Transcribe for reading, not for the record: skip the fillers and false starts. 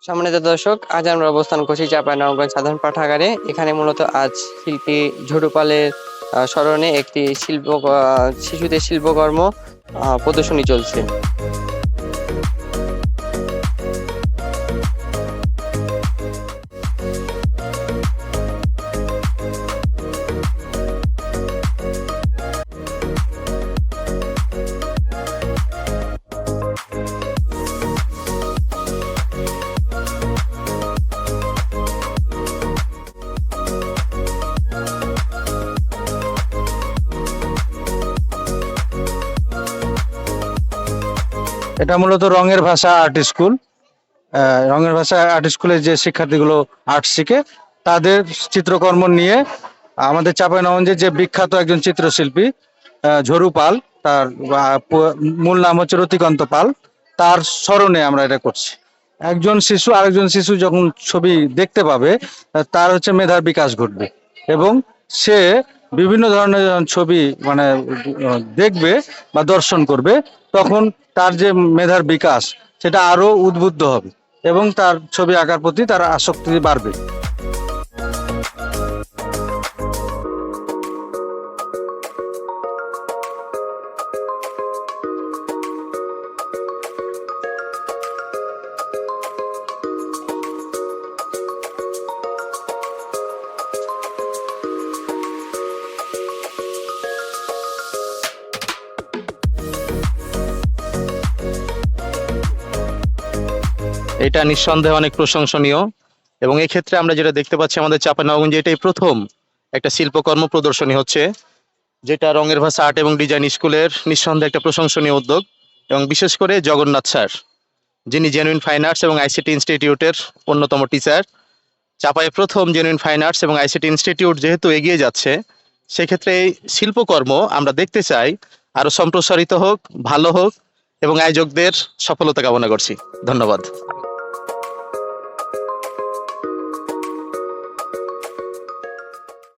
সম্মানিত দর্শক, আজ আমরা অবস্থান করছি চাঁপাইনবাবগঞ্জ সাধারণ পাঠাগারে। এখানে মূলত আজ শিল্পী ঝরু পালের স্মরণে একটি শিশুদের শিল্পকর্ম প্রদর্শনী চলছে। এটা মূলত রঙের ভাষা আর্ট স্কুল। রঙের ভাষা আর্ট স্কুলের যে শিক্ষার্থীগুলো আর্ট শিখে তাদের চিত্রকর্ম নিয়ে আমাদের চাঁপাইনবাবগঞ্জের যে বিখ্যাত একজন চিত্রশিল্পী ঝরু পাল, তার মূল নাম হচ্ছে রতিকান্ত পাল, তার স্মরণে আমরা এটা করছি। একজন শিশু আরেকজন শিশু যখন ছবি দেখতে পাবে তার হচ্ছে মেধার বিকাশ ঘটবে এবং সে বিভিন্ন ধরনের যখন ছবি দেখবে বা দর্শন করবে, তখন তার যে মেধার বিকাশ সেটা আরো উদ্বুদ্ধ হবে এবং তার ছবি আঁকার প্রতি তার আসক্তি বাড়বে। এটা নিঃসন্দেহে অনেক প্রশংসনীয় এবং এক্ষেত্রে আমরা যেটা দেখতে পাচ্ছি, আমাদের চাঁপাইনবাবগঞ্জে এটাই প্রথম একটা শিল্পকর্ম প্রদর্শনী হচ্ছে, যেটা রঙের ভাষা আর্ট এবং ডিজাইন স্কুলের নিঃসন্দেহে একটা প্রশংসনীয় উদ্যোগ। এবং বিশেষ করে জগন্নাথ স্যার, যিনি জেনুইন ফাইন আর্টস এবং আইসিটি ইনস্টিটিউটের অন্যতম টিচার। চাঁপাই প্রথম জেনুইন ফাইন আর্টস এবং আইসিটি ইনস্টিটিউট যেহেতু এগিয়ে যাচ্ছে, সেক্ষেত্রে এই শিল্পকর্ম আমরা দেখতে চাই আরো সম্প্রসারিত হোক, ভালো হোক এবং আয়োজকদের সফলতা কামনা করছি। ধন্যবাদ।